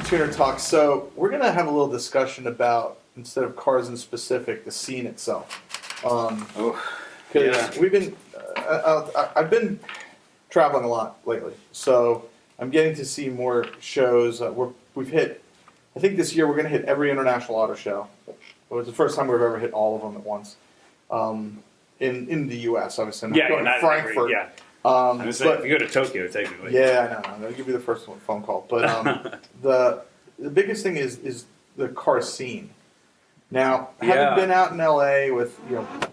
Tuner Talk. So we're going to have a little discussion about, instead of cars in specific, the scene itself. Because we've been, I've been traveling a lot lately, so I'm getting to see more shows. We've hit, I think this year we're going to hit every international auto show. It was the first time we've ever hit all of them at once. In the U.S., obviously. Not Frankfurt. I'm just saying, if you go to Tokyo, technically. Yeah, I know. I'll give you the first phone call. But the biggest thing is the car scene. Now, having been out in L.A. with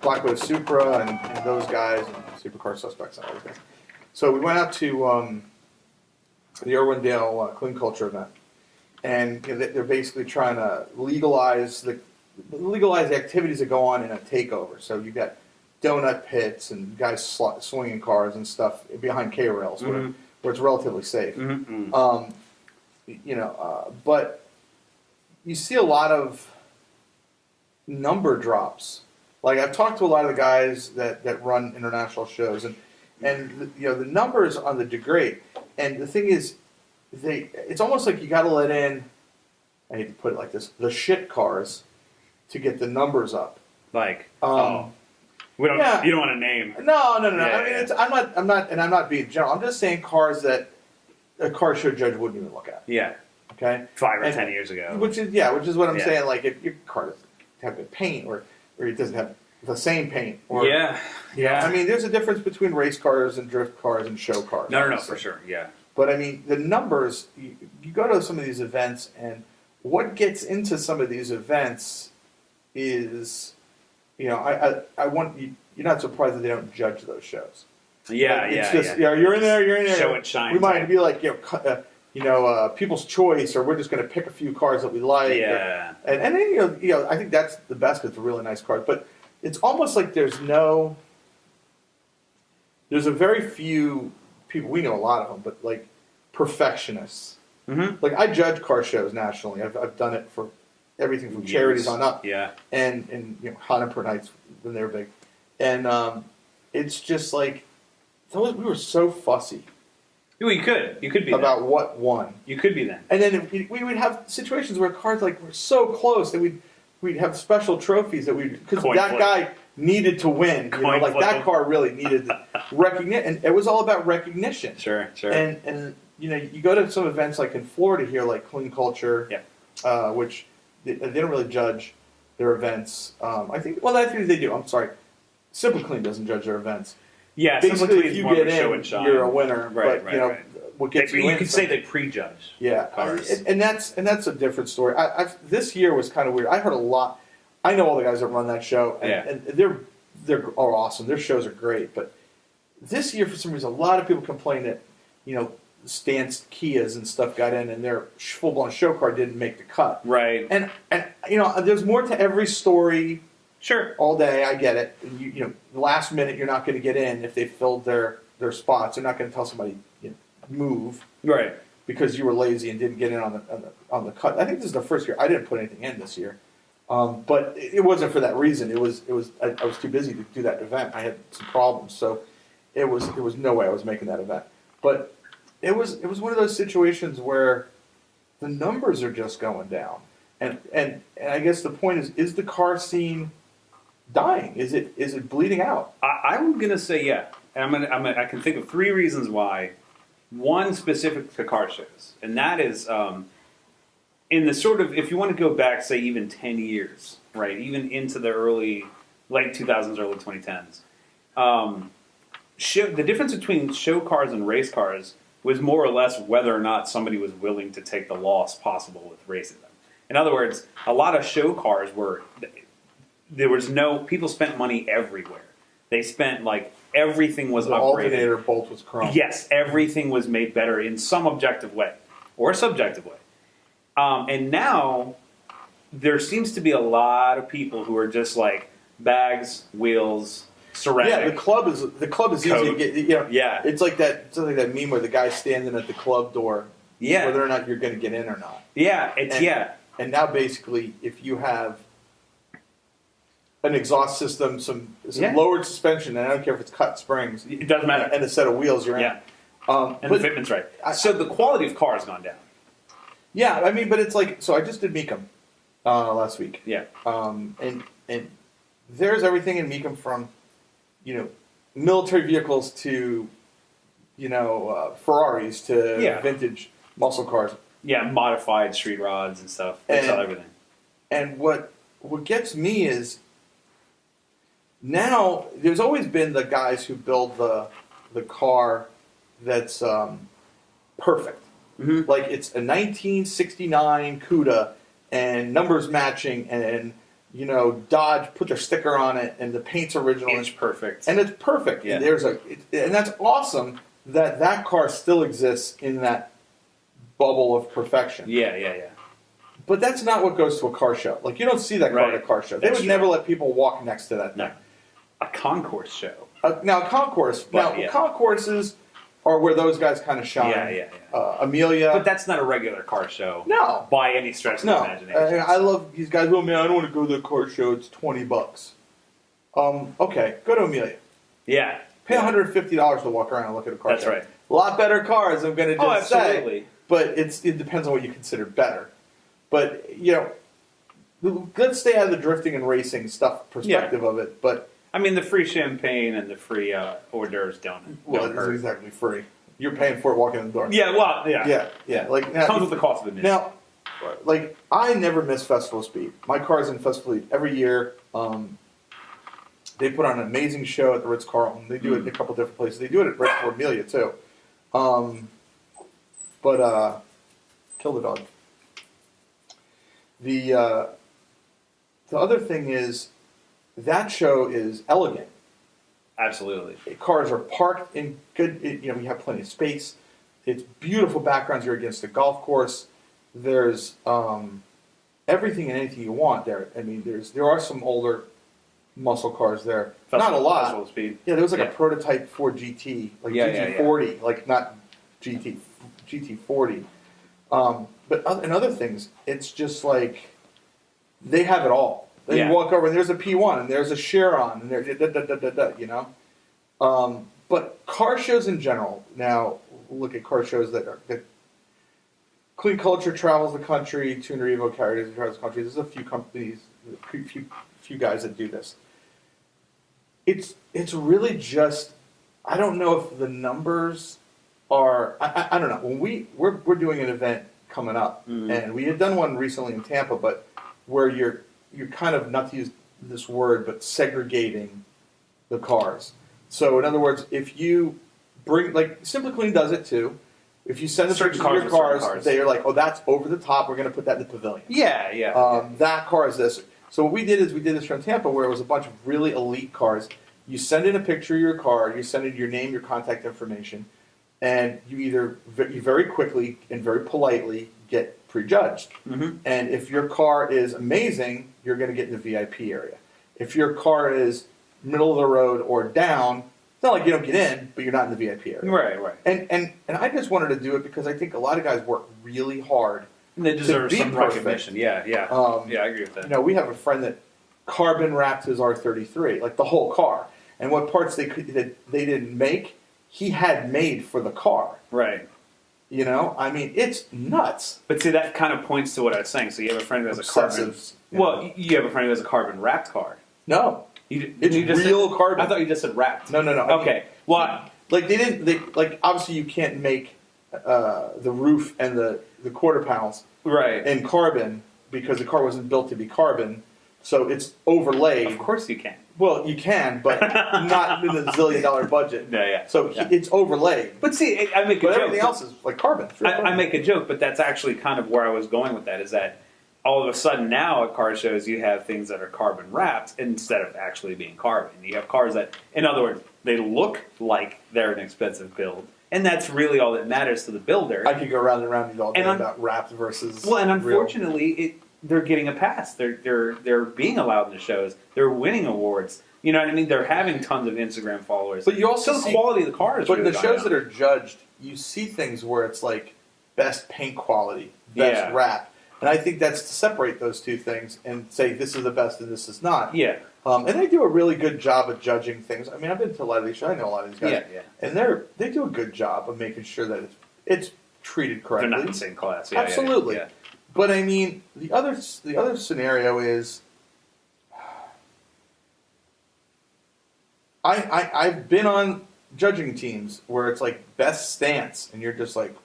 Black Widow Supra and those guys, and Supercar Suspects and all those guys. So we went out to the Irwindale Clean Culture event. And they're basically trying to legalize the activities that go on in a takeover. So you got donut pits and guys swinging cars and stuff behind K-rails where it's relatively safe. But you see a lot of number drops. Like, I've talked to a lot of the guys that run international shows, and the numbers on the degrade. And the thing is, it's almost like you got to let in, I hate to put it like this, the shit cars to get the numbers up. Like, we don't. You don't want to name. No. I mean, I'm not being general. I'm just saying cars that a car show judge wouldn't even look at. Yeah. Okay. 5 or 10 years ago. Which is what I'm saying. Like, if your car doesn't have good paint, or it doesn't have the same paint. Or, yeah. I mean, there's a difference between race cars and drift cars and show cars. No, for sure. Yeah. But I mean, the numbers. You go to some of these events, and what gets into some of these events is, I want you. You're not surprised that they don't judge those shows. It's just, you're in there. Show and shine. We might be like, People's Choice, or we're just going to pick a few cars that we like. Yeah. And then, I think that's the best. It's a really nice cars. But it's almost like there's a very few people, we know a lot of them, but like perfectionists. Mm-hmm. Like, I judge car shows nationally. I've done it for everything from charities on up. Yeah. And Hannah Nights when they were big. And it's just like, we were so fussy. Well, you could be about then. What won. You could be then. And then we would have situations where cars were so close that we'd have special trophies that because that guy needed to win. That car really needed recognition, and it was all about recognition. Sure. And you go to some events like in Florida here, like Clean Culture, which they don't really judge their events. I think they do. I'm sorry. Simple Clean doesn't judge their events. Yeah, basically, if you get in, you're a winner. Right. What gets you could say they prejudge. Yeah, cars. And that's a different story. This year was kind of weird. I heard a lot. I know all the guys that run that show, and they're all awesome. Their shows are great. But this year, for some reason, a lot of people complained that Stance Kias and stuff got in, and their full blown show car didn't make the cut. Right. And there's more to every story. Sure. All day, I get it. The last minute, you're not going to get in if they filled their spots. They're not going to tell somebody move, right? Because you were lazy and didn't get in on the cut. I think this is the first year I didn't put anything in this year, but it wasn't for that reason. I was too busy to do that event. I had some problems, so it was no way I was making that event. But it was one of those situations where the numbers are just going down, and I guess the point is the car scene dying? Is it bleeding out? I'm gonna say yeah. I can think of 3 reasons why. One specific to car shows, and that is in the sort of, if you want to go back, say even 10 years, right, even into the late 2000s, early 2010s. The difference between show cars and race cars was more or less whether or not somebody was willing to take the loss possible with racing them. In other words, a lot of show cars people spent money everywhere. They spent everything was upgraded. The alternator bolt was chrome. Yes, everything was made better in some objective way or subjective way. And now there seems to be a lot of people who are just like bags, wheels, ceramic. Yeah, the club is easy to get. Yeah, it's like that meme where the guy's standing at the club door. Yeah, whether or not you're going to get in or not. Yeah, And now basically, if you have an exhaust system, some lowered suspension, and I don't care if it's cut springs. It doesn't matter. And a set of wheels you're in. And the fitment's right. So the quality of car has gone down. Yeah, I mean, but it's like, so I just did Mecum last week. Yeah. And there's everything in Mecum from, military vehicles to, Ferraris to vintage muscle cars. Yeah, modified street rods and stuff. They sell everything. And what gets me is now there's always been the guys who build the car that's perfect. Mm-hmm. Like it's a 1969 Cuda and numbers matching and Dodge put their sticker on it and the paint's original. It's perfect. And it's perfect. Yeah. And that's awesome that car still exists in that bubble of perfection. Yeah. But that's not what goes to a car show. Like, you don't see that car at a car show. They would never let people walk next to that thing. No. A concourse show. Now, concourses are where those guys kind of shine. Yeah. Amelia. But that's not a regular car show. No. By any stretch of the imagination. I love these guys. Oh, man, I don't want to go to the car show. It's $20. Okay, go to Amelia. Yeah. Pay $150 to walk around and look at a car show. That's right. A lot better cars, I'm going to just absolutely. say. But it depends on what you consider better. But, let's stay out of the drifting and racing stuff perspective of it. But I mean, the free champagne and the free hors d'oeuvres don't it's hurt. exactly free. You're paying for it walking in the door. Yeah, well, yeah. Yeah. Like now, comes with the cost of admission. Now, like I never miss Festival Speed. My car's in Festival Speed every year. They put on an amazing show at the Ritz Carlton. They do it in a couple different places. They do it at right before Amelia too. But kill the dog. The other thing is that show is elegant. Absolutely. Cars are parked in good. We have plenty of space. It's beautiful backgrounds. You're against a golf course. There's everything and anything you want there. I mean, there are some older muscle cars there. Not a lot. Festival Speed. Yeah, there was like a prototype Ford GT, like GT40, like not GT40. But in other things, it's just like they have it all. Then you walk over and there's a P1 and there's a Chiron and there's but car shows in general. Now look at car shows that Clean Culture travels the country. Tuner Evo travels the country. There's a few companies, few guys that do this. It's really just I don't know if the numbers are I don't know when we're doing an event coming up and we had done one recently in Tampa, but where you're kind of, not to use this word, but segregating the cars. So in other words, if you bring, like Simply Clean does it too, if you send a picture of your cars, they're like, oh, that's over the top, we're going to put that in the pavilion. Yeah. That car is this. So what we did is we did this from Tampa where it was a bunch of really elite cars. You send in a picture of your car, you send in your name, your contact information, and you very quickly and very politely get prejudged. Mm-hmm. And if your car is amazing, you're going to get in the VIP area. If your car is middle of the road or down, it's not like you don't get in, but you're not in the VIP area. Right. And I just wanted to do it because I think a lot of guys work really hard. And they deserve some perfect. recognition. Yeah, I agree with that. We have a friend that carbon wrapped his R33, like the whole car. And what parts they didn't make, he had made for the car. Right. I mean, it's nuts. But see, that kind of points to what I was saying. So you have a friend who has a carbon. Well, you have a friend who has a carbon wrapped car. No, it's real carbon. I thought you just said wrapped. No. Okay. Well, like obviously you can't make the roof and the quarter panels in carbon because the car wasn't built to be carbon. So it's overlaid. Of course you can. Well, you can, but not in the $1 zillion budget. Yeah. So it's overlaid. But see, I make a joke. Everything else is like carbon. I make a joke, but that's actually kind of where I was going with that. Is that all of a sudden now at car shows you have things that are carbon wrapped instead of actually being carbon. You have cars that, in other words, they look like they're an expensive build, and that's really all that matters to the builder. I could go round and round all day about wrapped versus and unfortunately they're getting a pass. They're being allowed in the shows. They're winning awards. You know what I mean? They're having tons of Instagram followers. But you also see the quality of the cars. But really the shows that are judged, you see things where it's like best paint quality, best wrap. And I think that's to separate those two things and say this is the best and this is not. Yeah. And they do a really good job of judging things. I mean, I've been to a lot of these shows. I know a lot of these guys. Yeah. And they do a good job of making sure that it's treated correctly. They're not in the same class. Yeah, Absolutely. Yeah. But I mean, the other scenario is, I've been on judging teams where it's like best stance, and you're just like,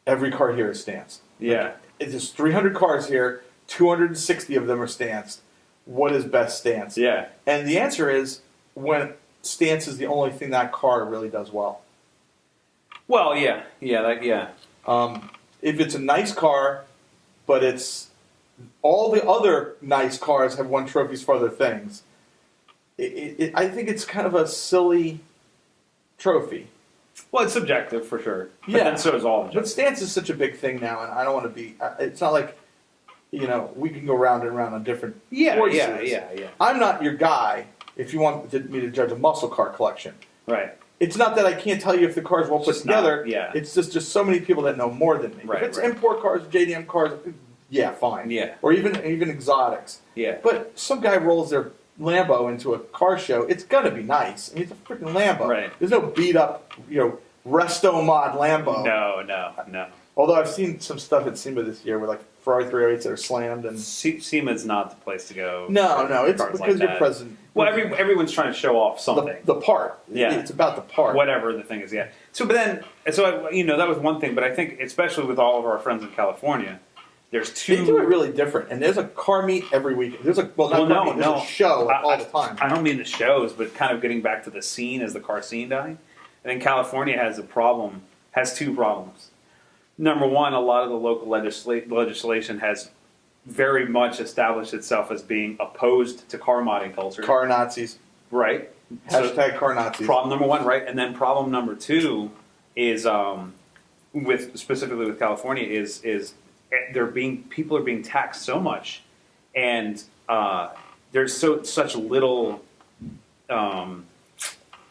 every car here is stanced. Yeah. Like, it's just 300 cars here, 260 of them are stanced. What is best stance? Yeah. And the answer is when stance is the only thing that car really does well. Well, yeah. If it's a nice car, but it's all the other nice cars have won trophies for other things, I think it's kind of a silly trophy. Well, it's subjective for sure. But Yeah. then so is all of But it. stance is such a big thing now, and I don't want to be. It's not like, we can go round and round on different choices. Yeah. I'm not your guy if you want me to judge a muscle car collection. Right. It's not that I can't tell you if the car's well put just not, together. yeah. It's just so many people that know more than me. Right, if it's right. import cars, JDM cars, yeah, fine. Yeah. Or even exotics. Yeah. But some guy rolls their Lambo into a car show, it's gonna be nice. I mean, it's a freaking Lambo. Right. There's no beat up, resto mod Lambo. No. Although I've seen some stuff at SEMA this year where like Ferrari 308s that are slammed and SEMA's not the place to go. no, it's cars because like you're present. Well, everyone's trying to show off something. The part. Yeah. It's about the part. Whatever the thing is, yeah. That was one thing, but I think especially with all of our friends in California, there's two. They do it really different, and there's a car meet every week. There's a there's a show all the time. I don't mean the shows, but kind of getting back to the scene as the car scene dying. I think California has two problems. Number one, a lot of the local legislation has very much established itself as being opposed to car modding culture. Car Nazis. Right. Hashtag car Nazis. Problem number one, right? And then problem number two is specifically with California is people are being taxed so much, and there's such little.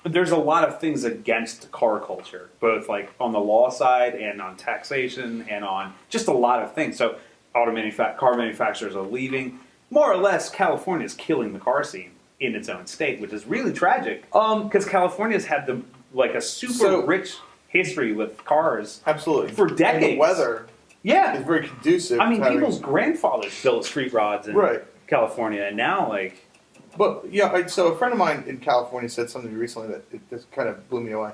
There's a lot of things against car culture, both like on the law side and on taxation and on just a lot of things. So car manufacturers are leaving. More or less, California is killing the car scene in its own state, which is really tragic. Because California's had a super rich history with cars. Absolutely. For decades. And the weather is very conducive. I mean, people's grandfathers built street rods in California, and now, But, so a friend of mine in California said something recently that it just kind of blew me away.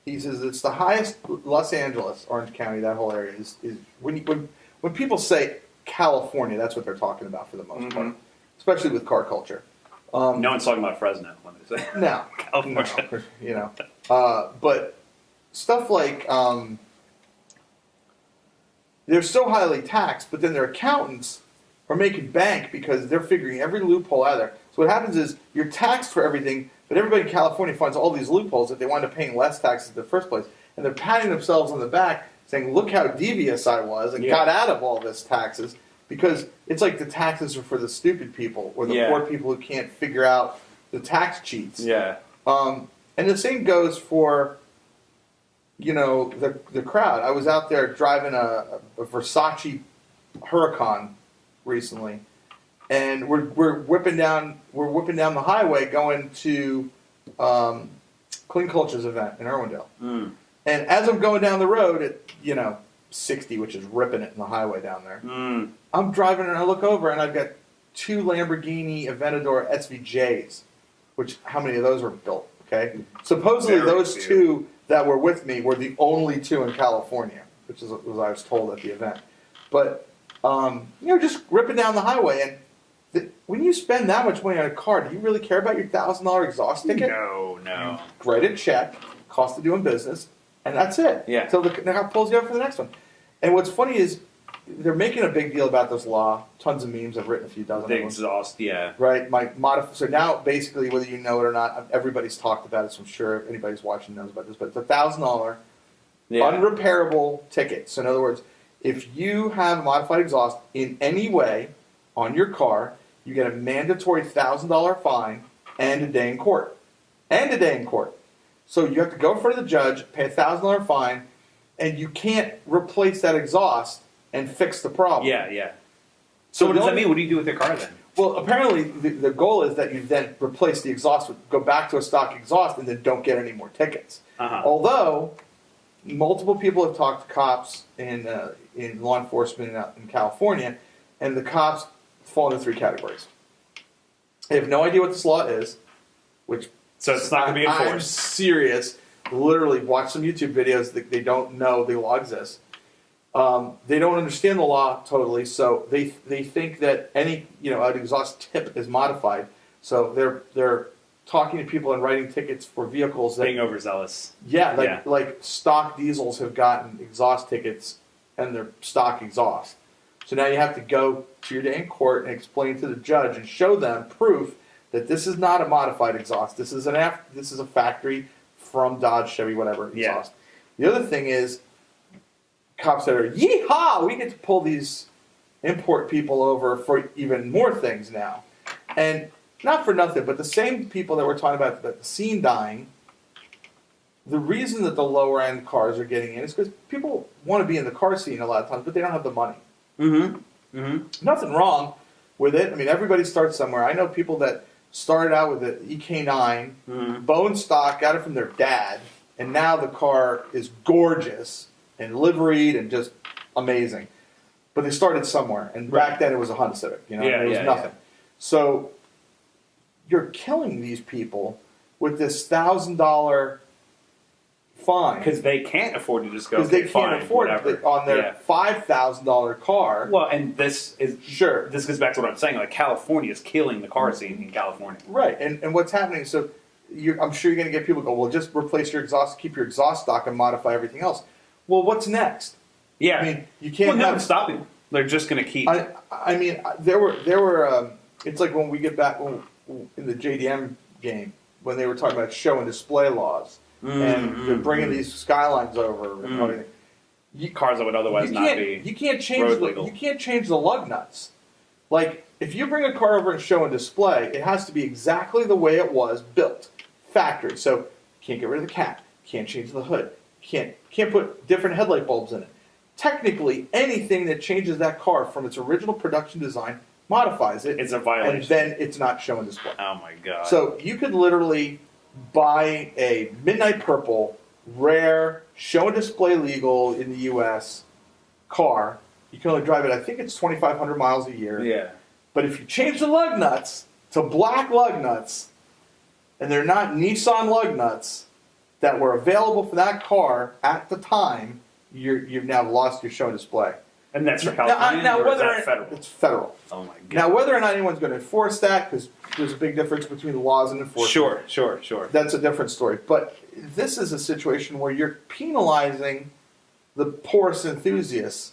He says it's the highest, Los Angeles, Orange County, that whole area is when people say California, that's what they're talking about for the most part, especially with car culture. no one's talking about Fresno, let me say. No, California. But stuff like they're so highly taxed, but then their accountants are making bank because they're figuring every loophole out there. So what happens is you're taxed for everything, but everybody in California finds all these loopholes that they wind up paying less taxes in the first place, and they're patting themselves on the back, saying, "Look how devious I was and got out of all this taxes." Because it's like the taxes are for the stupid people or the poor people who can't figure out the tax cheats. Yeah. And the same goes for, the crowd. I was out there driving a Versace Huracan recently, and we're whipping down the highway going to Clean Culture's event in Irwindale. And as I'm going down the road at 60, which is ripping it in the highway down there, I'm driving and I look over and I've got two Lamborghini Aventador SVJs, which how many of those were built? Okay, supposedly those two that were with me were the only two in California, which is what I was told at the event. But just ripping down the highway, and when you spend that much money on a car, do you really care about your $1,000 exhaust ticket? No. You write a check, cost of doing business, and that's it. Yeah. Until the guy pulls you up for the next one. And what's funny is they're making a big deal about this law. Tons of memes. I've written a few dozen The of them. exhaust, yeah. Right. So now, basically, whether you know it or not, everybody's talked about it, so I'm sure anybody's watching knows about this, but it's a $1,000 unrepairable ticket. So in other words, if you have a modified exhaust in any way on your car, you get a mandatory $1,000 fine and a day in court. So you have to go in front of the judge, pay a $1,000 fine, and you can't replace that exhaust and fix the problem. Yeah. So what does that mean? What do you do with your car then? Well, apparently the goal is that you then replace the exhaust, go back to a stock exhaust, and then don't get any more tickets. Uh-huh. Although, multiple people have talked to cops in law enforcement in California, and the cops fall into 3 categories. They have no idea what this law is, which so it's not going to be enforced. I'm serious. Literally, watch some YouTube videos that they don't know the law exists. They don't understand the law totally, so they think that any an exhaust tip is modified. So they're talking to people and writing tickets for vehicles that being overzealous. Yeah, like stock diesels have gotten exhaust tickets and they're stock exhaust. So now you have to go to your day in court and explain to the judge and show them proof that this is not a modified exhaust. This is a factory from Dodge, Chevy, whatever exhaust. The other thing is, cops that are yeehaw, we get to pull these import people over for even more things now, and not for nothing, but the same people that we're talking about the scene dying. The reason that the lower end cars are getting in is because people want to be in the car scene a lot of times, but they don't have the money. Mm-hmm. Mm-hmm. Nothing wrong with it. I mean, everybody starts somewhere. I know people that started out with an EK9, bone stock, got it from their dad, and now the car is gorgeous and liveried and just amazing. But they started somewhere, and back then it was a Honda Civic. It was nothing. Yeah. So you're killing these people with this $1,000 fine because they can't afford to just go. Because they can't afford it on their $5,000 car. Well, and this is sure. This goes back to what I'm saying. Like California is killing the car scene in California. Right, and what's happening? So I'm sure you're going to get people go, well, just replace your exhaust, keep your exhaust stock, and modify everything else. Well, what's next? Yeah, I mean, you can't. Well, no one's stopping them. They're just going to keep. I mean, there were. It's like when we get back in the JDM game when they were talking about show and display laws, and they're bringing these skylines over. Cars that would otherwise not be. You can't change the lug nuts. Like if you bring a car over and show and display, it has to be exactly the way it was built, factory. So can't get rid of the cap, can't change the hood, can't put different headlight bulbs in it. Technically, anything that changes that car from its original production design modifies it. It's a violation. And then it's not show and display. Oh my god! So you could literally buy a midnight purple, rare, show and display legal in the U.S. car. You can only drive it, I think it's 2,500 miles a year. Yeah. But if you change the lug nuts to black lug nuts, and they're not Nissan lug nuts that were available for that car at the time, you've now lost your show and display. And that's for California, or is that federal? It's federal. Oh my god. Now, whether or not anyone's going to enforce that, because there's a big difference between the laws and enforcement. Sure. That's a different story. But this is a situation where you're penalizing the poorest enthusiasts.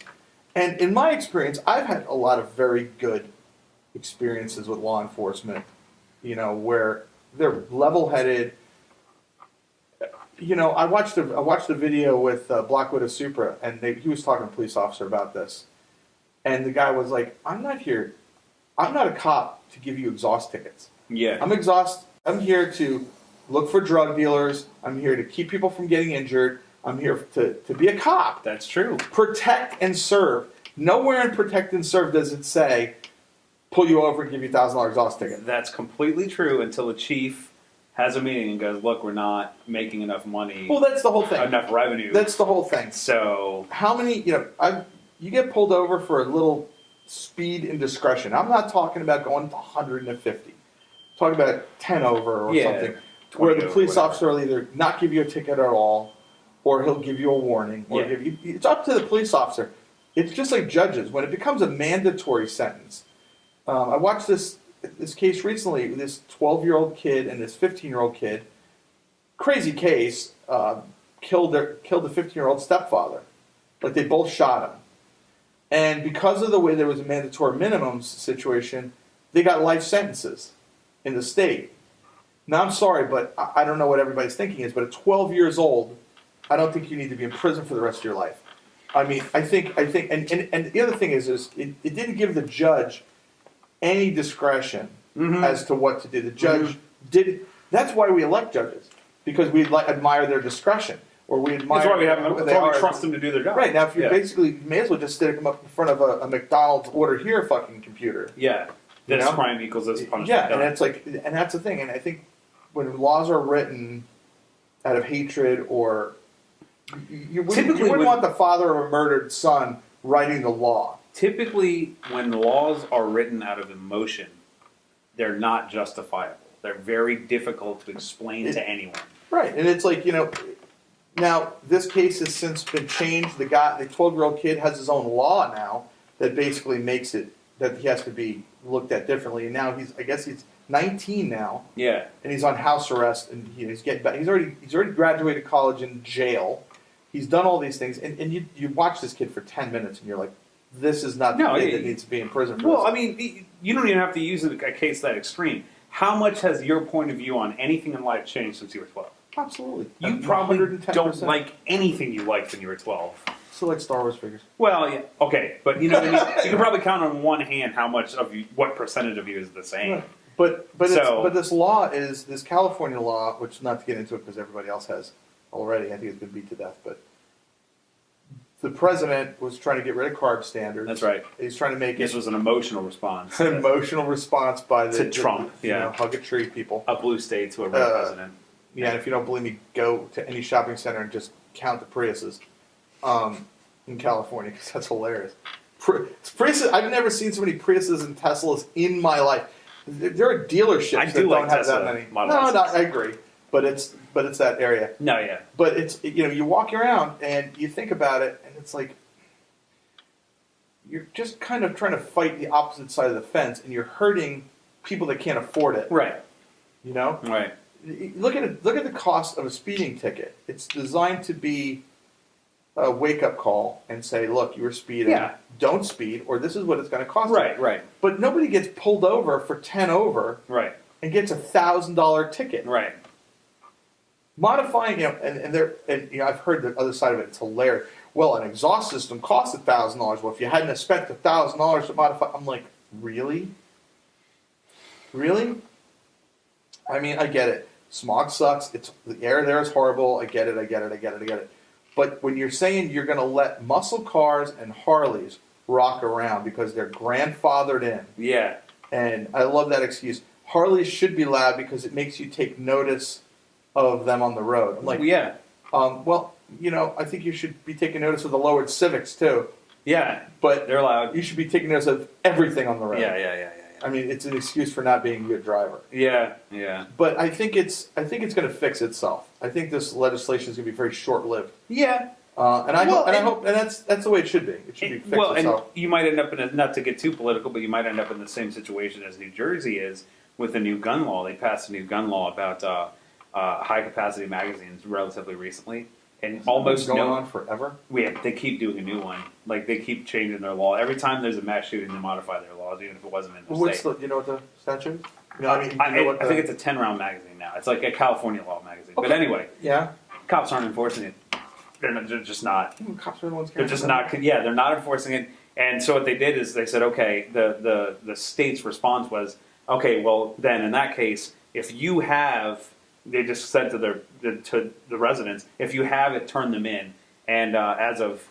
And in my experience, I've had a lot of very good experiences with law enforcement, where they're level-headed. I watched a video with Black Widow Supra, and he was talking to a police officer about this. And the guy was like, I'm not a cop to give you exhaust tickets. Yeah. I'm here to look for drug dealers. I'm here to keep people from getting injured. I'm here to be a cop. That's true. Protect and serve. Nowhere in protect and serve does it say, pull you over and give you a $1,000 exhaust ticket. That's completely true until the chief has a meeting and goes, look, we're not making enough money. Well, that's the whole thing. Enough revenue. That's the whole thing. So how many, you get pulled over for a little speed indiscretion. I'm not talking about going to 150. I'm talking about 10 over or something. Where the police officer will either not give you a ticket at all, or he'll give you a warning, or it's up to the police officer. It's just like judges. When it becomes a mandatory sentence, I watched this case recently. This 12-year-old kid and this 15-year-old kid, crazy case, killed the 15-year-old stepfather. Like they both shot him, and because of the way there was a mandatory minimums situation, they got life sentences in the state. Now I'm sorry, but I don't know what everybody's thinking is, but at 12 years old, I don't think you need to be in prison for the rest of your life. I mean, I think, and the other thing is it didn't give the judge any discretion as to what to do. The judge did. That's why we elect judges, because we admire their discretion, or we admire. That's why we trust them to do their job. Right now, if you basically, you may as well just stick them up in front of a McDonald's order here fucking computer. Yeah, this crime equals this punishment. Yeah, and that's the thing, and I think when laws are written out of hatred or You wouldn't want the father of a murdered son writing the law. Typically, when laws are written out of emotion, they're not justifiable. They're very difficult to explain to anyone. Right, and it's like, now this case has since been changed. The 12-year-old kid has his own law now that basically makes it that he has to be looked at differently. And now I guess he's 19 now. Yeah. And he's on house arrest, and he's getting back. He's already graduated college in jail. He's done all these things, and you watch this kid for 10 minutes, and you're like, this is not the kid that needs to be in prison for Well, this. I mean, you don't even have to use a case that extreme. How much has your point of view on anything in life changed since you were 12? Absolutely. You probably 110%. don't like anything you liked when you were 12. Still like Star Wars figures. Well, yeah, okay, but you know what I mean? You can probably count on one hand how much of you, what percentage of you is the same. Right. But this law is this California law, which not to get into it because everybody else has already. I think it's been beat to death, but the president was trying to get rid of carb standards. That's right. He's trying to make This was an emotional response. an emotional response by to Trump. hug a tree people. A blue state to a red president. Yeah, and if you don't believe me, go to any shopping center and just count the Priuses in California because that's hilarious. Priuses, I've never seen so many Priuses and Teslas in my life. There are dealerships that don't have that many. No, I agree, but it's that area. No, yeah. But it's you walk around and you think about it, and it's like you're just kind of trying to fight the opposite side of the fence, and you're hurting people that can't afford it. Right. Right. Look at it. Look at the cost of a speeding ticket. It's designed to be a wake-up call and say, "Look, you were speeding. Yeah. Don't speed, or this is what it's going to cost." Right, you. right. But nobody gets pulled over for 10 over, right, and gets $1,000 ticket. Right. Modifying, I've heard the other side of it. It's hilarious. Well, an exhaust system costs $1,000. Well, if you hadn't have spent $1,000 to modify, I'm like, really? Really? I mean, I get it. Smog sucks. The air there is horrible. I get it. But when you're saying you're going to let muscle cars and Harleys rock around because they're grandfathered in. Yeah. And I love that excuse. Harleys should be loud because it makes you take notice of them on the road. I'm like, yeah. I think you should be taking notice of the lowered Civics too. Yeah. But they're loud. You should be taking notice of everything on the road. Yeah. I mean, it's an excuse for not being a good driver. Yeah. But I think it's going to fix itself. I think this legislation is going to be very short-lived. Yeah. I hope that's the way it should be. It should be fixed itself. And you might end up not to get too political, but you might end up in the same situation as New Jersey is with the new gun law. They passed a new gun law about high-capacity magazines relatively recently. And almost going on forever. They keep doing a new one. Like they keep changing their law every time there's a mass shooting. They modify their laws, even if it wasn't in the state. You know what the statute is? I think it's a 10-round magazine now. It's like a California law magazine. Okay. But anyway, cops aren't enforcing it. They're just not. Cops are the ones. They're just not. Yeah, they're not enforcing it. And so what they did is they said, okay, the state's response was, okay, well then in that case, if you have. They just said to the residents, if you have it, turn them in. And as of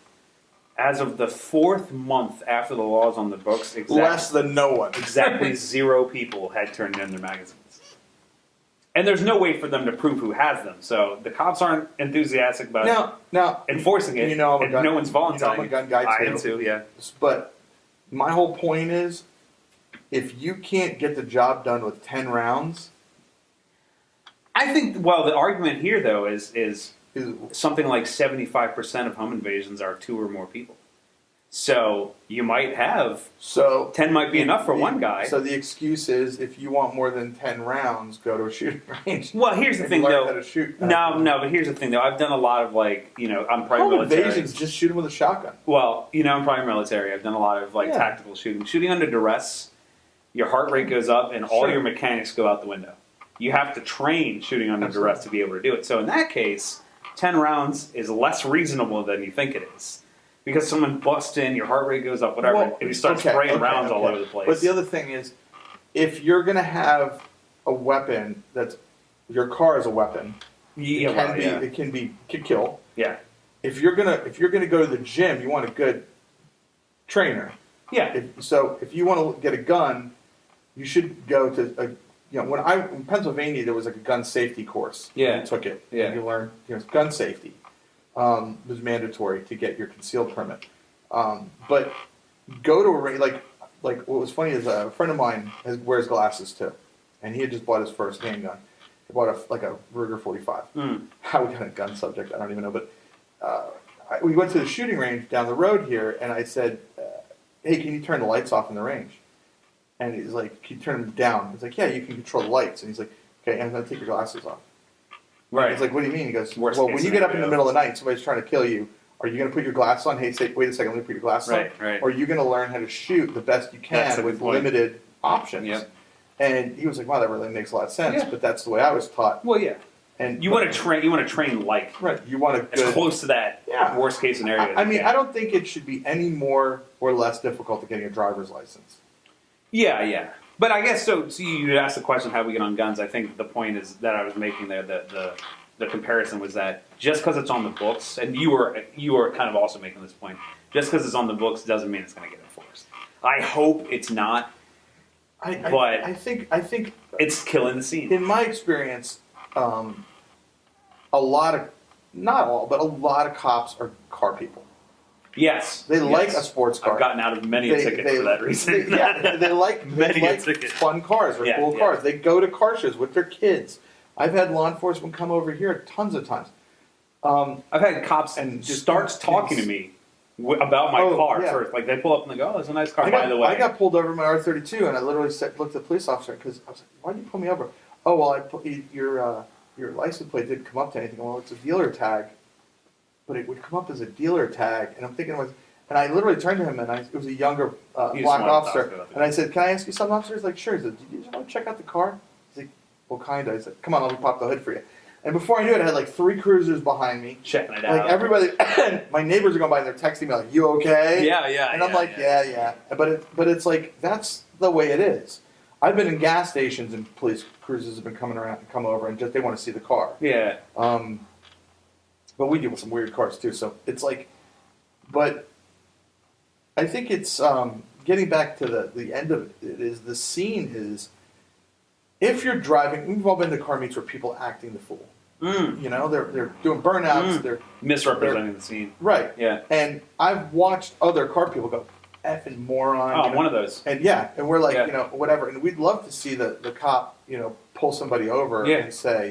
the 4th month after the law is on the books, less than no one, exactly 0 people had turned in their magazines. And there's no way for them to prove who has them. So the cops aren't enthusiastic about enforcing it. No one's volunteering. I'm a gun guy too. I am too. Yeah. But my whole point is, if you can't get the job done with 10 rounds. I think, the argument here, though, is something like 75% of home invasions are 2 or more people. So you might have... 10 might be enough for one guy. So the excuse is, if you want more than 10 rounds, go to a shooting range. Well, here's the thing, though. How to shoot. No, but here's the thing, though. I've done a lot of, I'm probably home military. Invasions, just shoot them with a shotgun. Well, I'm probably military. I've done a lot of, tactical shooting. Shooting under duress, your heart rate goes up, and all your mechanics go out the window. You have to train shooting under duress to be able to do it. So in that case, 10 rounds is less reasonable than you think it is. Because someone busts in, your heart rate goes up, whatever, and you start spraying rounds all over the place. But the other thing is, if you're going to have a weapon your car is a weapon, it can kill. Yeah. If you're gonna go to the gym, you want a good trainer. Yeah. If you want to get a gun, you should go to in Pennsylvania, there was a gun safety course. Yeah. You took it. Yeah. And you learned gun safety. was mandatory to get your concealed permit. But go to a range, like what was funny is a friend of mine wears glasses too, and he had just bought his first handgun. He bought a Ruger 45. How we got a gun subject, I don't even know. But we went to the shooting range down the road here, and I said, "Hey, can you turn the lights off in the range?" And he's like, "Can you turn them down?" He's like, "Yeah, you can control the lights." And he's like, "Okay, I'm going to take your glasses off." Right. He's like, "What do you mean?" He goes, Worst "Well, case when you get up in the scenario. middle of the night and somebody's trying to kill you, are you going to put your glasses on? Hey, say, wait a second, let me put your glasses on. Right. Or are you going to learn how to shoot the best you That's a can good with point. limited options?" Yep. And he was like, "Wow, that really makes a lot of sense." Yeah. But that's the way I was taught. Well, yeah. And You want to train. You want to train like right? You want to as good. close to that worst case scenario. I mean, I don't think it should be any more or less difficult than getting a driver's license. Yeah. But I guess so. You asked the question, how we get on guns. I think the point is that I was making there, that the comparison was that just because it's on the books, and you were kind of also making this point, just because it's on the books doesn't mean it's going to get enforced. I hope it's not. I think it's killing the scene. in my experience, a lot of, not all, but a lot of cops are car people. Yes. They like a sports car. I've gotten out of many a ticket for that reason. They like fun cars or cool cars. They go to car shows with their kids. I've had law enforcement come over here tons of times. I've had cops and just starts talking to me about my car first. Like they pull up and they go, "Oh, that's a nice car, by the way." I got pulled over in my R32, and I literally looked at the police officer because I was like, "Why did you pull me over?" "Oh, well, your license plate didn't come up to anything." "Well, it's a dealer tag." But it would come up as a dealer tag, and I'm thinking, and I literally turned to him, and it was a younger black officer, and I said, "Can I ask you something, officer?" He's like, "Sure." He said, "Did you just want to check out the car?" He's like, "Well, kinda." I said, "Come on, let me pop the hood for you." And before I knew it, I had like 3 cruisers behind me. Checking it out. Like everybody, and my neighbors are going by and they're texting me like, "You okay?" Yeah. And I'm like, yeah. But it's like, that's the way it is. I've been in gas stations and police cruisers have been coming around and come over and just, they want to see the car. Yeah. But we deal with some weird cars too, so it's like, but I think it's getting back to the end of it is the scene is, if you're driving, we've all been to car meets where people acting the fool. You know, they're doing burnouts, they're misrepresenting the scene. Right. Yeah. And I've watched other car people go, "Effing moron." Oh, one of those. And and we're like, whatever. And we'd love to see the cop, pull somebody over and say,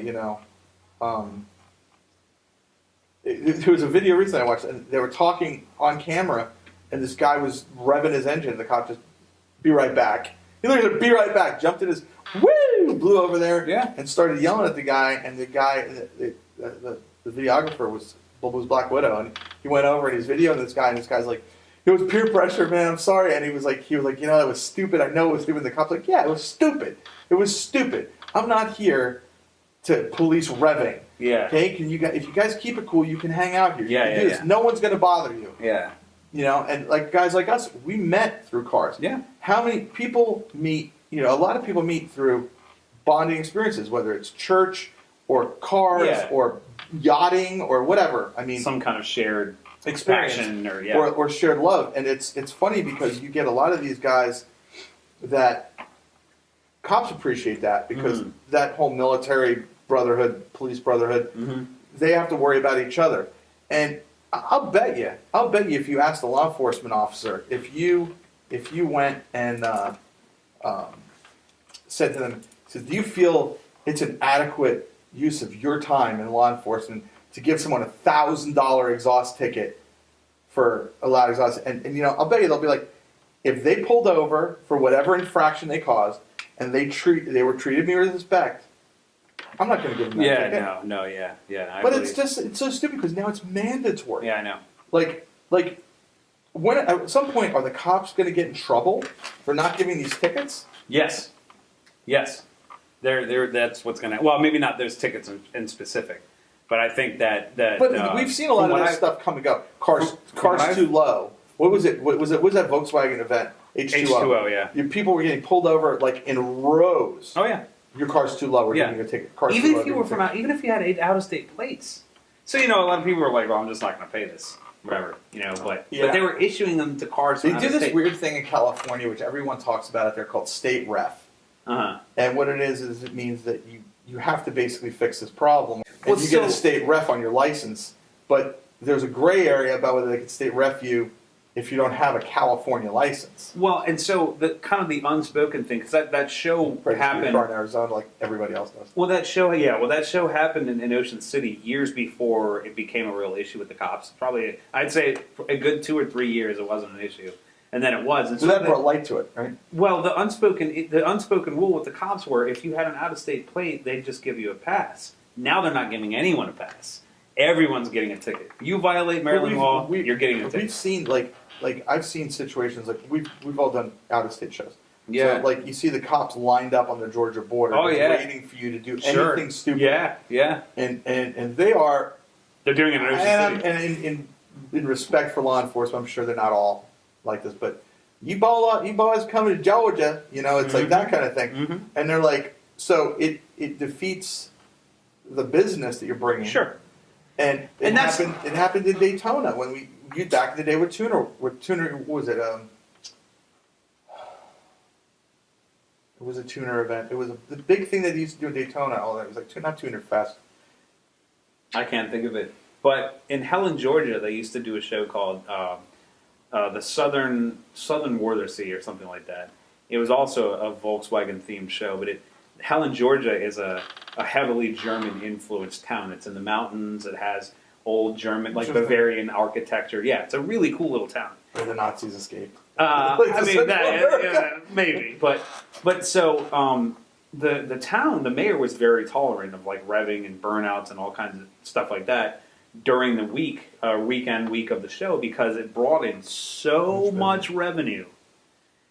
there was a video recently I watched, and they were talking on camera, and this guy was revving his engine. The cop just, "Be right back." He looked at it, "Be right back," jumped in his, blew over there, and started yelling at the guy. And the guy, the videographer was Black Widow, and he went over and he's videoing this guy, and this guy's like, "It was peer pressure, man. I'm sorry." And he was like, "That was stupid. I know it was stupid." And the cop's like, "Yeah, it was stupid. It was stupid. I'm not here to police revving. Yeah. Okay, if you guys keep it cool, you can hang out here. You can do this. Yeah. No one's going to bother you." Yeah. And like guys like us, we met through cars. Yeah. How many people meet? A lot of people meet through bonding experiences, whether it's church or cars or yachting or whatever. I mean, some kind of shared experience passion or shared love. And it's funny because you get a lot of these guys that cops appreciate that because that whole military brotherhood, police brotherhood, they have to worry about each other. And I'll bet you if you asked a law enforcement officer, if you went and said to them, "Do you feel it's an adequate use of your time in law enforcement to give someone $1,000 exhaust ticket for a loud exhaust?" And I'll bet you they'll be like, if they pulled over for whatever infraction they caused and they were treated me with respect, I'm not going to give them that ticket. But it's so stupid because now it's mandatory. Yeah, I know. Like when at some point are the cops going to get in trouble for not giving these tickets? Yes. That's what's going to. Well, maybe not those tickets in specific, but I think that. But we've seen a lot of that stuff come and go. Cars too low. What was it? What was that Volkswagen event? H2O, yeah. People were getting pulled over like in rows. Oh yeah. Your car's too low. We're giving you a ticket. Even if you were even if you had out of state plates. So a lot of people were like, "Well, I'm just not going to pay this." Whatever, but they were issuing them to cars. They do this weird thing in California, which everyone talks about out there, called state ref. And what it is it means that you have to basically fix this problem. And you get a state ref on your license, but there's a gray area about whether they can state ref you if you don't have a California license. Well, and so the kind of the unspoken thing, because that show happened in Arizona, like everybody else does. Well, that show happened in Ocean City years before it became a real issue with the cops. Probably, I'd say a good 2 or 3 years it wasn't an issue, and then it was. And so that brought light to it, right? Well, the unspoken rule with the cops were if you had an out-of-state plate, they'd just give you a pass. Now they're not giving anyone a pass. Everyone's getting a ticket. You violate Maryland law, you're getting a ticket. We've seen like I've seen situations like we've all done out-of-state shows. Yeah. So, like, you see the cops lined up on the Georgia border waiting for you to do anything stupid. Yeah, yeah. And they are... They're doing it in Ocean City. And in respect for law enforcement, I'm sure they're not all like this, but you boys coming to Georgia, it's like that kind of thing. Mm-hmm. And they're like, so it defeats the business that you're bringing. Sure. And it happened in Daytona when you back in the day with Tuner, what was it? It was a tuner event. It was the big thing that they used to do in Daytona. All that, it was like not Tuner Fest. I can't think of it. But in Helen, Georgia, they used to do a show called the Southern Worthersea or something like that. It was also a Volkswagen themed show, but Helen, Georgia is a heavily German influenced town. It's in the mountains. It has old German, like Bavarian architecture. Yeah, it's a really cool little town. Where the Nazis escaped. I mean, maybe, but so the town, the mayor was very tolerant of like revving and burnouts and all kinds of stuff like that during the week of the show because it brought in so much revenue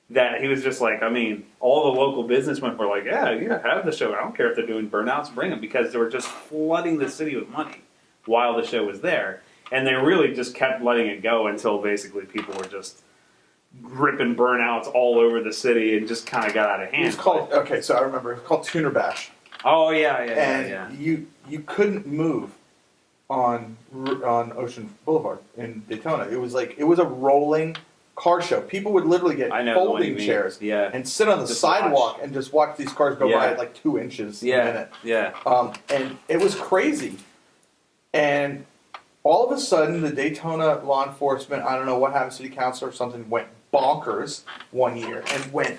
that he was just like, I mean, all the local businessmen were like, yeah, have the show. I don't care if they're doing burnouts, bring them because they were just flooding the city with money while the show was there, and they really just kept letting it go until basically people were just ripping burnouts all over the city and just kind of got out of hand. It was called, so I remember, it was called Tuner Bash. Oh, yeah. And you couldn't move on Ocean Boulevard in Daytona. It was a rolling car show. People would literally get folding chairs and sit on the sidewalk and just watch these cars go by at like 2 inches a minute. Yeah. And it was crazy. And all of a sudden, the Daytona law enforcement, I don't know what happened, city council or something, went bonkers one year and went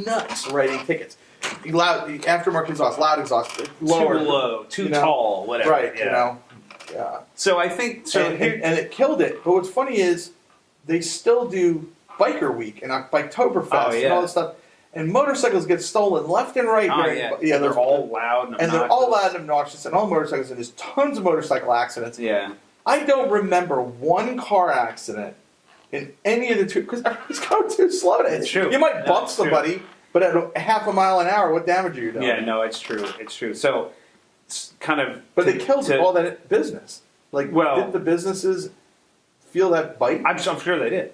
nuts writing tickets. Loud aftermarket exhaust, loud exhaust, lower, too low, too tall, whatever. Right, Yeah. So I think and it killed it. But what's funny is they still do Biker Week and Biketoberfest and all this stuff. And motorcycles get stolen left and right. They're all loud and obnoxious. And they're all loud and obnoxious, and all motorcycles, and there's tons of motorcycle accidents. Yeah. I don't remember one car accident in any of the two, because everybody's going too slow. It's true. You might bump somebody, but at half a mile an hour, what damage are you doing? Yeah, no, it's true. It's true. So, it's kind of... But they killed all that business. Did the businesses feel that bite? I'm sure they did.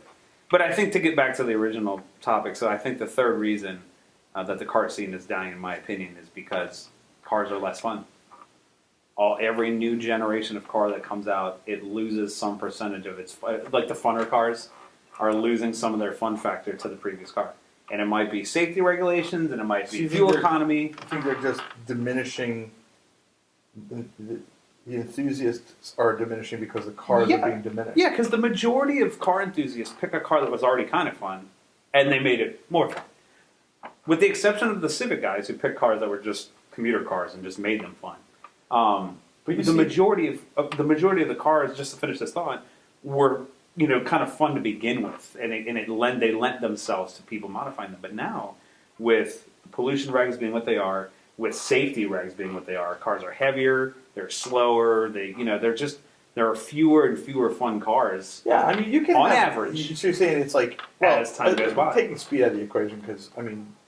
But I think to get back to the original topic, so I think the third reason that the car scene is dying, in my opinion, is because cars are less fun. Every new generation of car that comes out, it loses some percentage of its... Like the funner cars are losing some of their fun factor to the previous car. And it might be safety regulations, and it might be fuel economy. I think they're just diminishing... The enthusiasts are diminishing because the cars are being diminished. Yeah, because the majority of car enthusiasts pick a car that was already kind of fun, and they made it more fun. With the exception of the Civic guys who picked cars that were just commuter cars and just made them fun. But the majority of the cars, just to finish this thought, were kind of fun to begin with, and they lent themselves to people modifying them. But now, with pollution regs being what they are, with safety regs being what they are, cars are heavier, they're slower, there are fewer and fewer fun cars. Yeah, I mean, you can on average. So you're saying it's like as time goes by, taking speed out of the equation because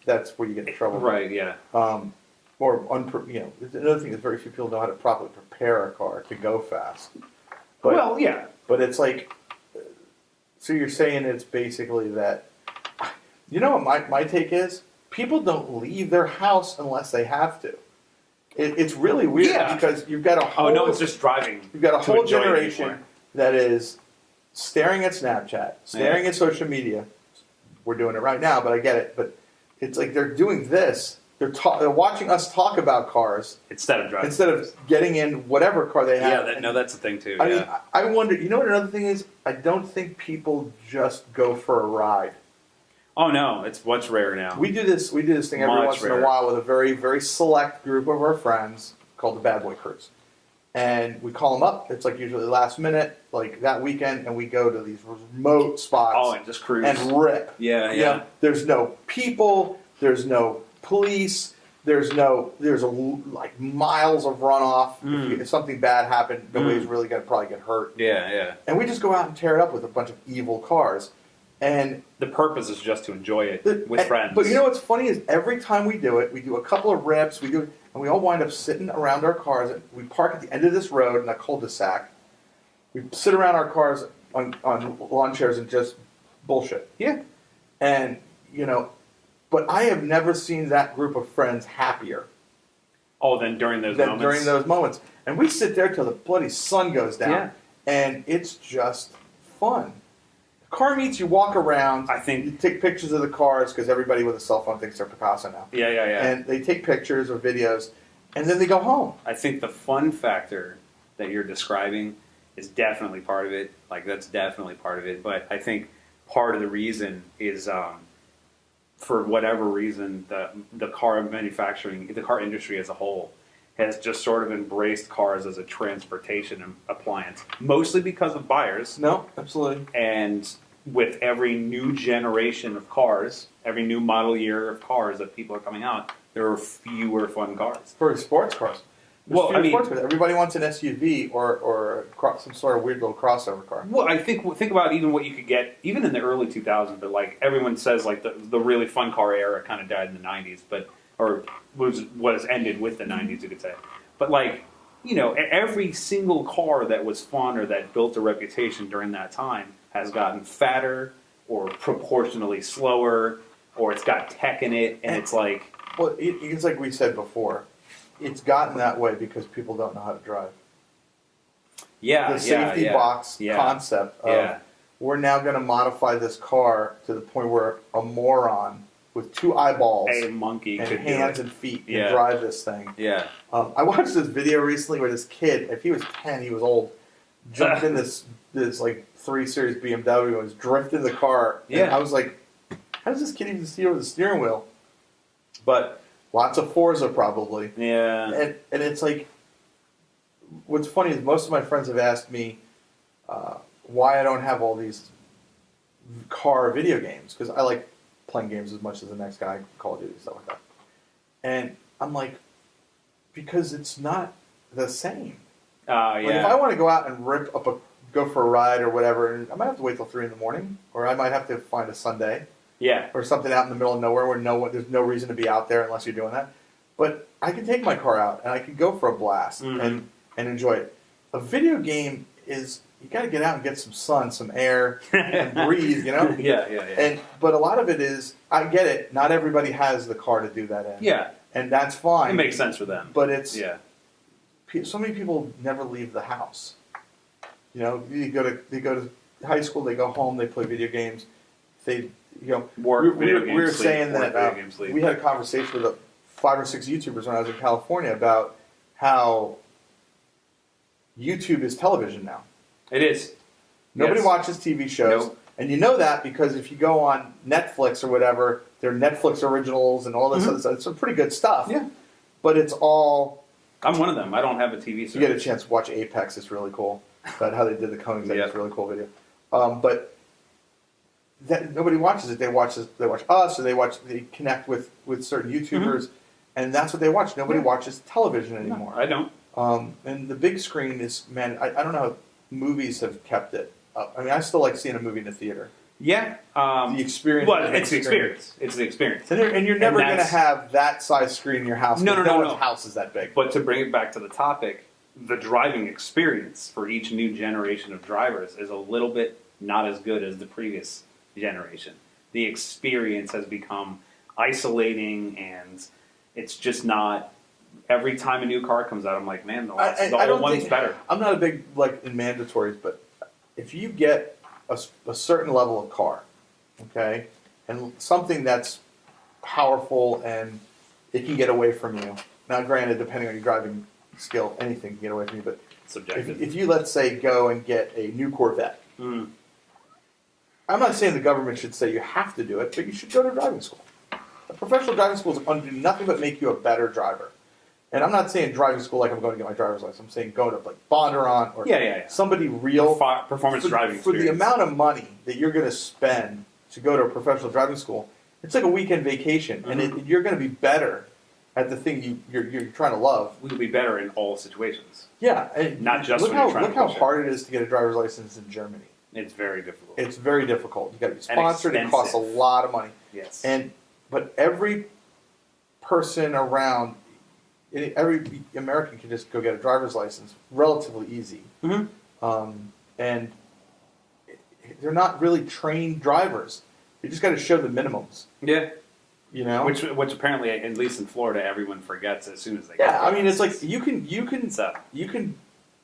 that's where you get in trouble. Right? Yeah. Another thing is very few people know how to properly prepare a car to go fast. But it's like, so you're saying it's basically that, what my take is? People don't leave their house unless they have to. It's really weird because you've got a whole... Oh, no, it's just driving. You've got a whole generation that is staring at Snapchat, staring at social media. We're doing it right now, but I get it. But it's like they're doing this they're watching us talk about cars instead of driving. instead of getting in whatever car they have. Yeah, that's the thing too. I mean, I wonder. You know what another thing is? I don't think people just go for a ride. Oh no, it's much rare now. We do this thing every once in a while with a very, very select group of our friends called the Bad Boy Cruise. And we call them up. It's like usually last minute, like that weekend, and we go to these remote spots. Oh, and just cruise. And rip. Yeah. You know, there's no people. There's no police. There's like miles of runoff. If something bad happened, nobody's really going to probably get hurt. Yeah. And we just go out and tear it up with a bunch of evil cars. And the purpose is just to enjoy it with friends. But you know what's funny is every time we do it, we do a couple of rips, and we all wind up sitting around our cars. We park at the end of this road in a cul-de-sac. We sit around our cars on lawn chairs and just bullshit. Yeah. And, but I have never seen that group of friends happier. Oh, than during those moments. And we sit there till the bloody sun goes down. And it's just fun. Car meets, you walk around. I think you take pictures of the cars because everybody with a cell phone thinks they're Picasso now. Yeah. And they take pictures or videos, and then they go home. I think the fun factor that you're describing is definitely part of it. Like that's definitely part of it. But I think part of the reason is, for whatever reason, the car industry as a whole has just sort of embraced cars as a transportation appliance, mostly because of buyers. No, absolutely. And with every new generation of cars, every new model year of cars that people are coming out, there are fewer fun cars. For sports cars. Everybody wants an SUV or some sort of weird little crossover car. Well, I think about even what you could get, even in the early 2000s, but like everyone says like the really fun car era kind of died in the 90s, or was ended with the 90s, you could say. But like, every single car that was fun or that built a reputation during that time has gotten fatter or proportionally slower, or it's got tech in it, and it's like... Well, it's like we said before. It's gotten that way because people don't know how to drive. Yeah, the safety box concept of we're now going to modify this car to the point where a moron with two eyeballs a monkey and could hands and feet can drive this thing. Yeah. I watched this video recently where this kid, if he was 10, he was old, jumped in this like 3 Series BMW and was drifting the car. And I was like, how does this kid even see over the steering wheel? But lots of Forza probably. Yeah. And it's like, what's funny is most of my friends have asked me why I don't have all these car video games, because I like playing games as much as the next guy, Call of Duty, stuff like that. And I'm like, because it's not the same. Like if I want to go out and go for a ride or whatever, and I might have to wait till 3 a.m, or I might have to find a Sunday. Yeah. Or something out in the middle of nowhere where there's no reason to be out there unless you're doing that. But I can take my car out and I can go for a blast and enjoy it. A video game is, you got to get out and get some sun, some air, and breathe, Yeah. But a lot of it is, I get it, not everybody has the car to do that in. Yeah. And that's fine. It makes sense for them. But it's, so many people never leave the house. They go to high school, they go home, they play video games. Work, we were saying that we had a conversation with 5 or 6 YouTubers when I was in California about how YouTube is television now. It is. Nobody watches TV shows. Nope. And you know that because if you go on Netflix or whatever, they're Netflix originals and all this other stuff. It's some pretty good stuff. Yeah. But it's all... I'm one of them. I don't have a TV service. You get a chance to watch Apex. It's really cool. About how they did the Koenigsegg. It's a really cool video. But nobody watches it. They watch us, or they connect with certain YouTubers, and that's what they watch. Nobody watches television anymore. No, I don't. And the big screen is, man, I don't know how movies have kept it up. I mean, I still like seeing a movie in the theater. Yeah. The experience. Well, it's the experience. It's the experience. And you're never going to have that size screen in your house. No. one's house is that big. But to bring it back to the topic, the driving experience for each new generation of drivers is a little bit not as good as the previous generation. The experience has become isolating, and it's just not... Every time a new car comes out, I'm like, man, the old one's better. I'm not a big, in mandatories, but if you get a certain level of car, okay, and something that's powerful and it can get away from you. Now, granted, depending on your driving skill, anything can get away from you. But Subjective. if you, let's say, go and get a new Corvette, I'm not saying the government should say you have to do it, but you should go to driving school. A professional driving school is going to do nothing but make you a better driver. And I'm not saying driving school like I'm going to get my driver's license. I'm saying go to like Bondurant or somebody real performance driving for the amount of money that you're going to spend to go to a professional driving school. It's like a weekend vacation, and you're going to be better at the thing you're trying to love. We'll be better in all situations. Yeah, not just look when you're trying look to how push hard it is to get a driver's license in Germany. It's very difficult. It's very difficult. You got to be sponsored. It costs a lot of money. Yes, but every person around. Every American can just go get a driver's license relatively easy. And they're not really trained drivers. You just got to show the minimums. Yeah. You know? Which apparently, at least in Florida, everyone forgets as soon as they get Yeah, I mean, it's like you can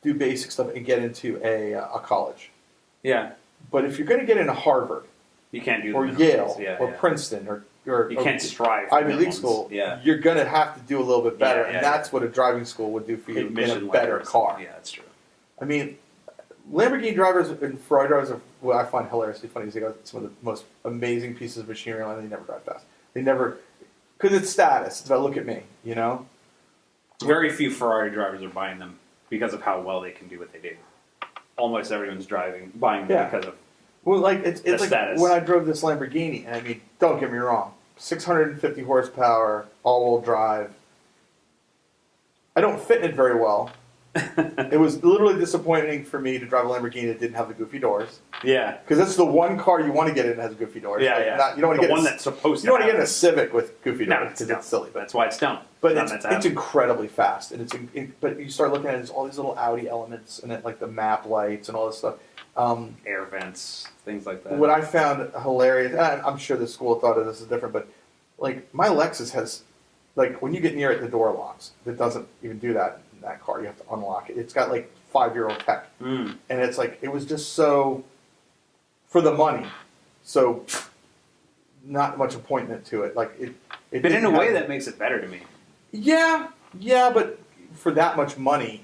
do basic stuff and get into a college. Yeah. But if you're going to get into Harvard, you can't do or Yale, or Princeton, or you can't strive Ivy League school. Yeah. You're going to have to do a little bit better, and that's what a driving school would do for you in a better car. Yeah, that's true. I mean, Lamborghini drivers and Ferrari drivers are what I find hilariously funny. Is they got some of the most amazing pieces of machinery on, and they never drive fast. They never, because it's status. It's about look at me, you know. Very few Ferrari drivers are buying them because of how well they can do what they do. Almost everyone's buying them because of it's like status. When I drove this Lamborghini, and I mean, don't get me wrong, 650 horsepower, all-wheel drive. I don't fit in it very well. It was literally disappointing for me to drive a Lamborghini that didn't have the goofy doors. Yeah, because that's the one car you want to get in that has goofy doors. Yeah, you don't want to get one that's supposed. You don't want to get in a Civic with goofy doors because it's silly. That's why it's dumb. But it's incredibly fast, and but you start looking at it, it's all these little Audi elements and like the map lights and all this stuff. Air vents, things like that. What I found hilarious, and I'm sure the school thought of this is different, but like my Lexus has, like when you get near it, the door locks. It doesn't even do that in that car. You have to unlock it. It's got like 5-year-old tech, and it's like it was just so for the money, so not much appointment to it. Like it but in a way that makes it better to me. Yeah, but for that much money.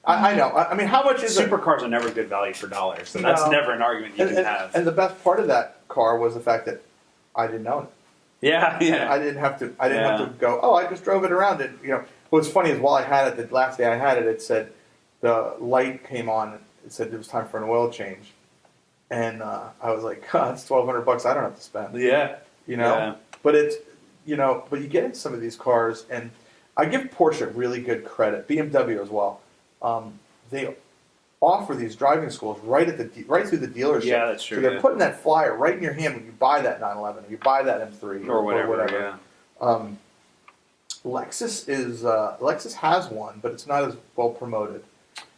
I know. I mean, how much is Supercars are never good value for dollars, so that's never an argument you can have. And the best part of that car was the fact that I didn't own it. Yeah. I didn't have to. I didn't have to go. Oh, I just drove it around. And you know, what's funny is while I had it, the last day I had it, it said the light came on. It said it was time for an oil change, and I was like, "It's $1,200. I don't have to spend." Yeah. You know, but it's but you get into some of these cars, and I give Porsche really good credit, BMW as well. They offer these driving schools right through the dealership. Yeah, that's true. So they're putting that flyer right in your hand when you buy that 911 or you buy that M3 or whatever. Yeah. Lexus has one, but it's not as well promoted.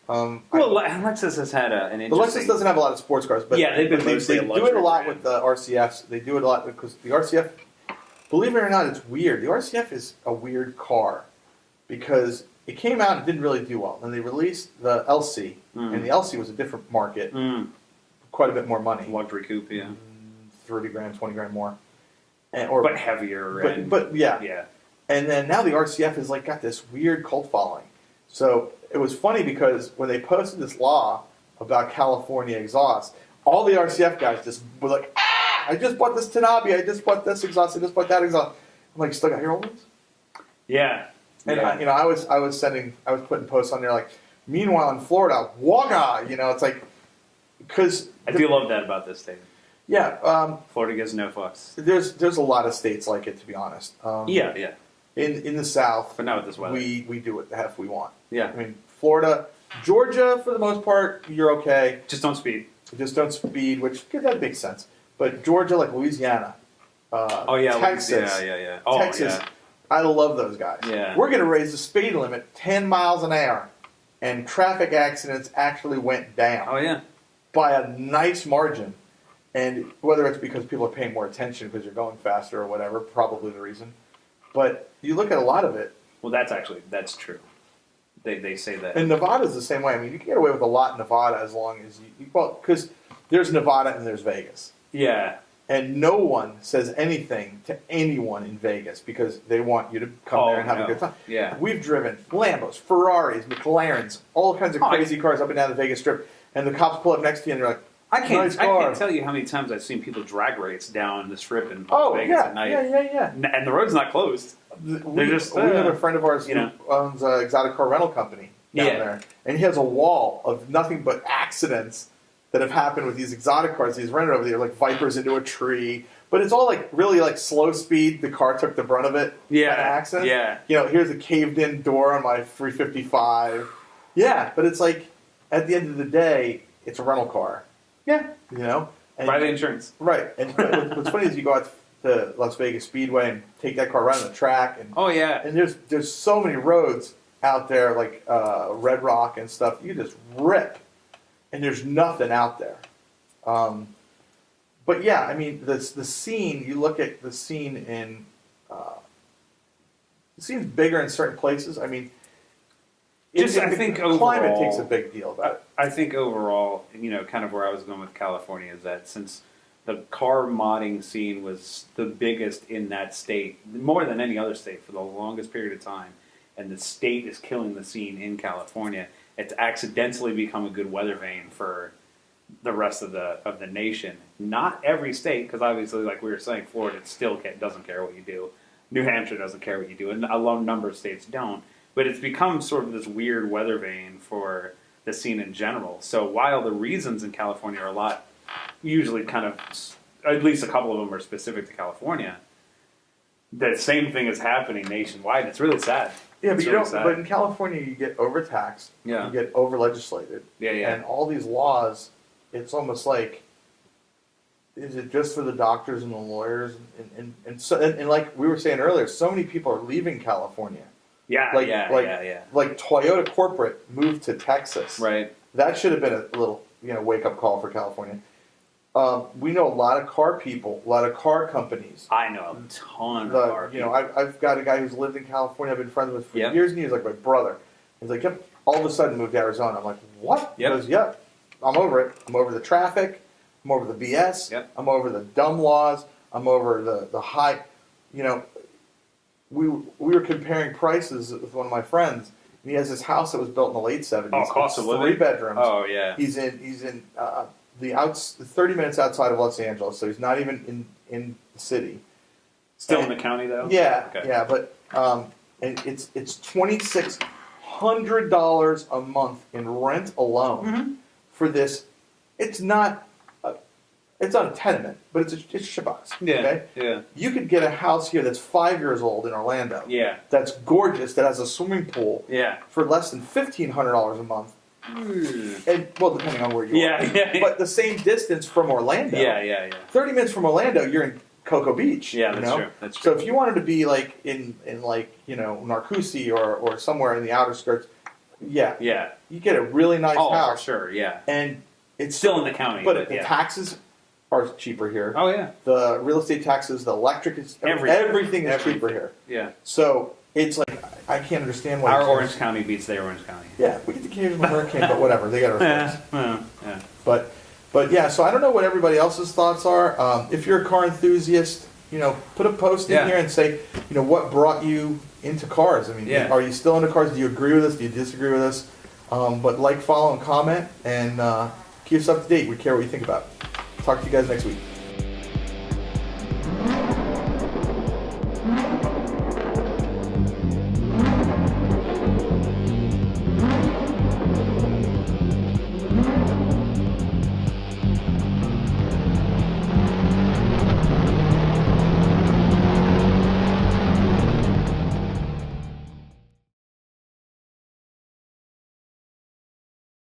Lexus has had an interesting. The Lexus doesn't have a lot of sports cars, but they've been they do it a lot with the RCFs. They do it a lot because the RCF, believe it or not, it's weird. The RCF is a weird car because it came out and didn't really do well. Then they released the LC, and the LC was a different market, quite a bit more money. Luxury coupe, yeah. 30 grand, 20 grand more. But heavier. But yeah. And then now the RCF is like got this weird cult following. So it was funny because when they posted this law about California exhaust, all the RCF guys just were like, I just bought this Tanabe, I just bought this exhaust, I just bought that exhaust. I'm like, still got your old ones? Yeah. And I was putting posts on there like, meanwhile in Florida, Wagga, it's like, because I do love that about this state. Yeah, Florida gives no fucks. There's a lot of states like it, to be honest. Yeah. In the South, but not with this weather. We do what the heck we want. Yeah. I mean, Florida, Georgia, for the most part, you're okay. Just don't speed. Which that makes sense. But Georgia, like Louisiana, Texas, Texas. I love those guys. Yeah. We're going to raise the speed limit 10 miles an hour, and traffic accidents actually went down. Oh yeah, by a nice margin. And whether it's because people are paying more attention because you're going faster or whatever, probably the reason. But you look at a lot of it. Well, that's true. They say that. And Nevada's the same way. I mean, you can get away with a lot in Nevada as long as because there's Nevada and there's Vegas. Yeah. And no one says anything to anyone in Vegas because they want you to come there and have a good time. Yeah. We've driven Lambos, Ferraris, McLarens, all kinds of crazy cars up and down the Vegas Strip, and the cops pull up next to you and they're like, I can't nice car. I can't tell you how many times I've seen people drag race down the strip in Vegas yeah, at night. yeah. And the road's not closed. We have a friend of ours who owns an exotic car rental company down there, and he has a wall of nothing but accidents that have happened with these exotic cars he's rented over there, like Vipers into a tree. But it's all like really like slow speed. The car took the brunt of it. Yeah. An accident. Yeah. Here's a caved in door on my 355. Yeah, but it's like at the end of the day, it's a rental car. Yeah. And buy the insurance. Right. And what's funny is you go out to Las Vegas Speedway and take that car around the track. And, And there's so many roads out there like Red Rock and stuff. You just rip. And there's nothing out there. But yeah, I mean, the scene, you look at the scene in, the scene's bigger in certain places. I mean, I think overall, climate takes a big deal about it. I think overall, kind of where I was going with California is that since the car modding scene was the biggest in that state, more than any other state for the longest period of time, and the state is killing the scene in California, it's accidentally become a good weather vane for the rest of the nation. Not every state, because obviously, like we were saying, Florida still doesn't care what you do. New Hampshire doesn't care what you do, and a low number of states don't. But it's become sort of this weird weather vane for the scene in general. So while the reasons in California are a lot, usually kind of, at least a couple of them are specific to California, the same thing is happening nationwide. It's really sad. Yeah, but But in California, you get overtaxed. Yeah. You get over legislated. Yeah. And all these laws, it's almost like, is it just for the doctors and the lawyers? And like we were saying earlier, so many people are leaving California. Yeah. Like Toyota corporate moved to Texas. Right. That should have been a little wake up call for California. We know a lot of car people, a lot of car companies. I know a ton of car people. I've got a guy who's lived in California. I've been friends with for years, and he's like my brother. He's like, yep. All of a sudden moved to Arizona. I'm like, what? He goes, yep. I'm over it. I'm over the traffic. I'm over the BS. Yep. I'm over the dumb laws. I'm over the high. We were comparing prices with one of my friends. And he has this house that was built in the late 70s. Oh, cost of living? 3 bedrooms. Oh, yeah. He's in 30 minutes outside of Los Angeles, so he's not even in the city. Still in the county, though? Yeah, okay. Yeah, but and it's $2,600 a month in rent alone for this. It's not a tenement, but it's a shitbox. Yeah, okay? Yeah. You could get a house here that's 5 years old in Orlando. Yeah. That's gorgeous, that has a swimming pool. Yeah. For less than $1,500 a month. And, well, depending on where you are. Yeah. But the same distance from Orlando. Yeah. 30 minutes from Orlando, you're in Cocoa Beach. Yeah, that's true. That's true. So if you wanted to be like in Narcoossee or somewhere in the outer skirts, you get a really nice house. For sure, yeah. And it's still in the county. But the taxes are cheaper here. Oh, yeah. The real estate taxes, the electric, everything is cheaper here. Yeah. So it's like, I can't understand why. Our Orange County beats their Orange County. Yeah, we get the occasional hurricane, but whatever. They got our yeah. But yeah, so I don't know what everybody else's thoughts are. If you're a car enthusiast, put a post in here and say, what brought you into cars? I mean, are you still into cars? Do you agree with us? Do you disagree with us? But like, follow, and comment, and keep us up to date. We care what you think about it. Talk to you guys next week.